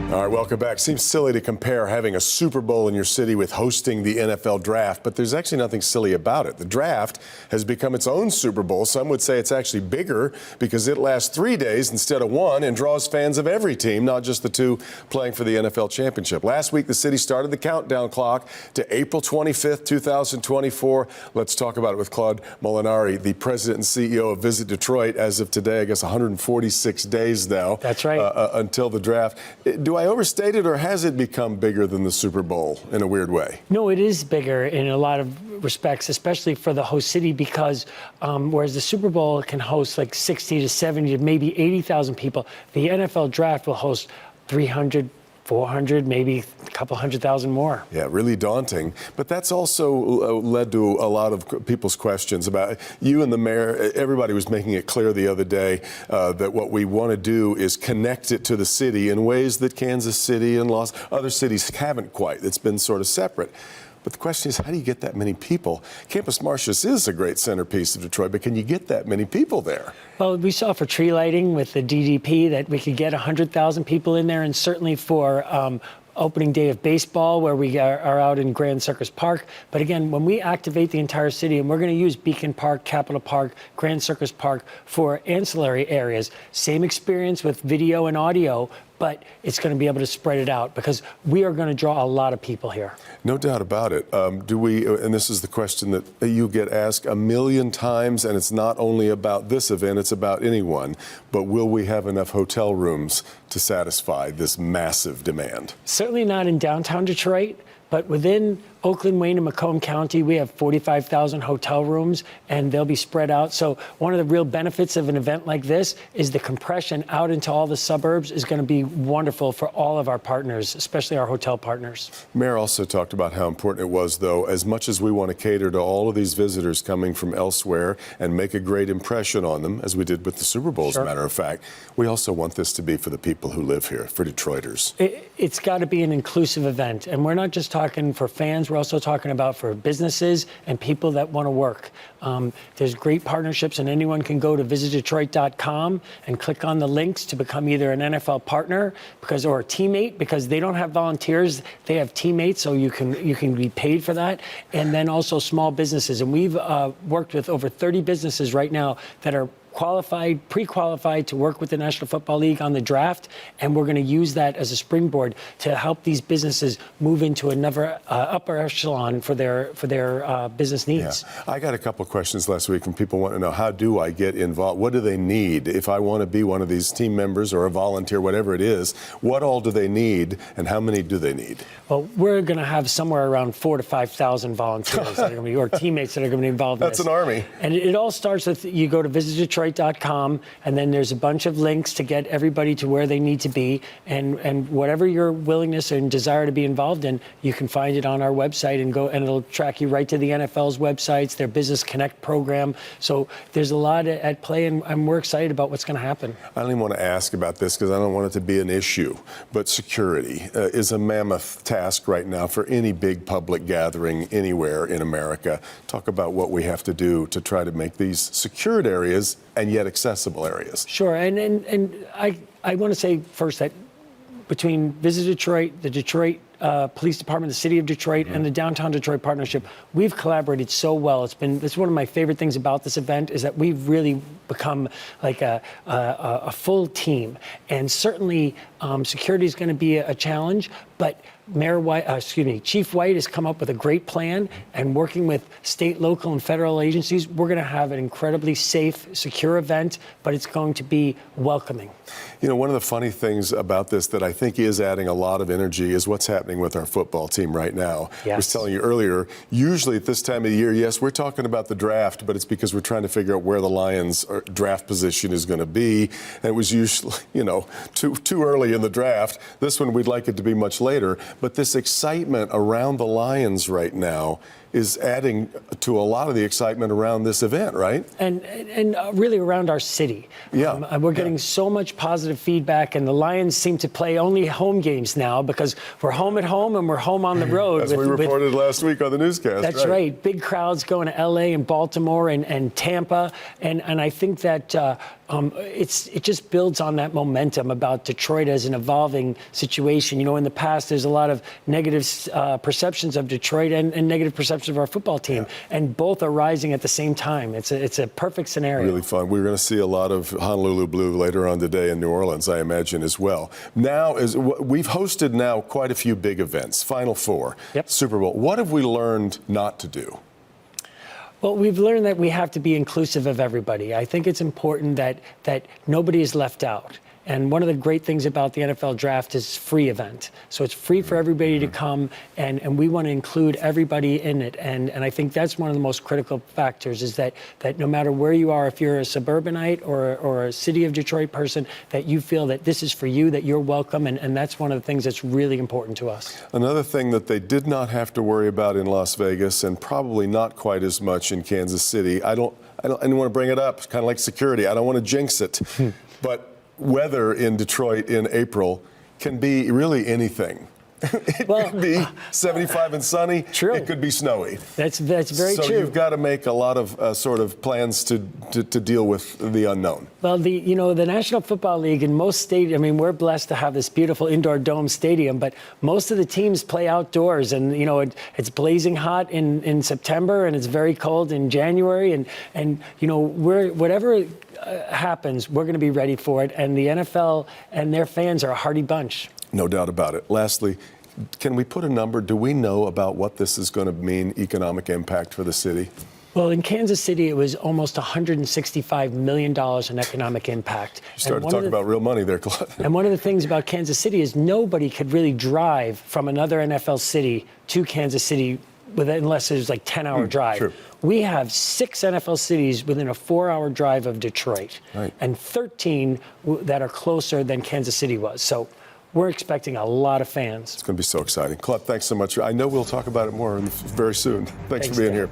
All right, welcome back. Seems silly to compare having a Super Bowl in your city with hosting the NFL draft, but there's actually nothing silly about it. The draft has become its own Super Bowl. Some would say it's actually bigger because it lasts 3 days instead of one and draws fans of every team, not just the two playing for the NFL championship. Last week, the city started the countdown clock to April 25th, 2024. Let's talk about it with Claude Molinari, the president and CEO of Visit Detroit. As of today, I guess 146 days now. That's right. Until the draft. Do I overstate it, or has it become bigger than the Super Bowl in a weird way? No, it is bigger in a lot of respects, especially for the host city, because whereas the Super Bowl can host like 60 to 70 to maybe 80,000 people, the NFL draft will host 300, 400, maybe a couple 100,000 more. Yeah, really daunting. But that's also led to a lot of people's questions about you and the mayor. Everybody was making it clear the other day that what we want to do is connect it to the city in ways that Kansas City and other cities haven't quite. It's been sort of separate. But the question is, how do you get that many people? Campus Martius is a great centerpiece of Detroit, but can you get that many people there? Well, we saw for tree lighting with the DDP that we could get 100,000 people in there, and certainly for opening day of baseball, where we are out in Grand Circus Park. But again, when we activate the entire city, and we're going to use Beacon Park, Capitol Park, Grand Circus Park for ancillary areas, same experience with video and audio, but it's going to be able to spread it out because we are going to draw a lot of people here. No doubt about it. Do we, and this is the question that you get asked a million times, and it's not only about this event, it's about anyone, but will we have enough hotel rooms to satisfy this massive demand? Certainly not in downtown Detroit, but within Oakland, Wayne, and Macomb County, we have 45,000 hotel rooms, and they'll be spread out. So one of the real benefits of an event like this is the compression out into all the suburbs is going to be wonderful for all of our partners, especially our hotel partners. Mayor also talked about how important it was, though, as much as we want to cater to all of these visitors coming from elsewhere and make a great impression on them, as we did with the Super Bowl, as a matter of fact, we also want this to be for the people who live here, for Detroiters. It's got to be an inclusive event, and we're not just talking for fans. We're also talking about for businesses and people that want to work. There's great partnerships, and anyone can go to visitdetroit.com and click on the links to become either an NFL partner or a teammate, because they don't have volunteers, they have teammates, so you can be paid for that. And then also small businesses, and we've worked with over 30 businesses right now that are pre-qualified to work with the National Football League on the draft, and we're going to use that as a springboard to help these businesses move into another upper echelon for their business needs. Yeah. I got a couple of questions last week from people wanting to know, how do I get involved? What do they need if I want to be one of these team members or a volunteer, whatever it is? What all do they need, and how many do they need? Well, we're going to have somewhere around 4,000 to 5,000 volunteers that are going to be, or teammates that are going to be involved in this. That's an army. And it all starts with, you go to visitdetroit.com, and then there's a bunch of links to get everybody to where they need to be, and whatever your willingness and desire to be involved in, you can find it on our website and go, and it'll track you right to the NFL's websites, their Business Connect program. So there's a lot at play, and we're excited about what's going to happen. I don't even want to ask about this because I don't want it to be an issue, but security is a mammoth task right now for any big public gathering anywhere in America. Talk about what we have to do to try to make these secured areas and yet accessible areas. Sure, and I want to say first that between Visit Detroit, the Detroit Police Department, the City of Detroit, and the Downtown Detroit Partnership, we've collaborated so well. It's one of my favorite things about this event is that we've really become like a full team. And certainly security is going to be a challenge, but Chief White has come up with a great plan, and working with state, local, and federal agencies, we're going to have an incredibly safe, secure event, but it's going to be welcoming. You know, one of the funny things about this that I think is adding a lot of energy is what's happening with our football team right now. Yes. I was telling you earlier, usually at this time of the year, yes, we're talking about the draft, but it's because we're trying to figure out where the Lions' draft position is going to be. And it was usually, too early in the draft. This one, we'd like it to be much later. But this excitement around the Lions right now is adding to a lot of the excitement around this event, right? And really around our city. Yeah. We're getting so much positive feedback, and the Lions seem to play only home games now because we're home at home and we're home on the road. As we reported last week on the newscast. That's right. Big crowds going to L.A. and Baltimore and Tampa. And I think that it just builds on that momentum about Detroit as an evolving situation. In the past, there's a lot of negative perceptions of Detroit and negative perceptions of our football team, and both are rising at the same time. It's a perfect scenario. Really fun. We're going to see a lot of Honolulu Blue later on today in New Orleans, I imagine, as well. Now, we've hosted now quite a few big events, Final Four, Super Bowl. What have we learned not to do? Well, we've learned that we have to be inclusive of everybody. I think it's important that nobody is left out. And one of the great things about the NFL draft is free event. So it's free for everybody to come, and we want to include everybody in it. And I think that's one of the most critical factors is that no matter where you are, if you're a suburbanite or a city of Detroit person, that you feel that this is for you, that you're welcome. And that's one of the things that's really important to us. Another thing that they did not have to worry about in Las Vegas, and probably not quite as much in Kansas City, I don't want to bring it up. It's kind of like security. I don't want to jinx it. But weather in Detroit in April can be really anything. It could be 75 and sunny. True. It could be snowy. That's very true. So you've got to make a lot of sort of plans to deal with the unknown. Well, the National Football League in most stadiums, we're blessed to have this beautiful indoor dome stadium, but most of the teams play outdoors, and it's blazing hot in September, and it's very cold in January, and whatever happens, we're going to be ready for it, and the NFL and their fans are a hardy bunch. No doubt about it. Lastly, can we put a number? Do we know about what this is going to mean economic impact for the city? Well, in Kansas City, it was almost $165 million in economic impact. You started talking about real money there, Claude. And one of the things about Kansas City is nobody could really drive from another NFL city to Kansas City unless there's like 10-hour drive. True. We have 6 NFL cities within a 4-hour drive of Detroit, and 13 that are closer than Kansas City was. So we're expecting a lot of fans. It's going to be so exciting. Claude, thanks so much. I know we'll talk about it more very soon. Thanks for being here.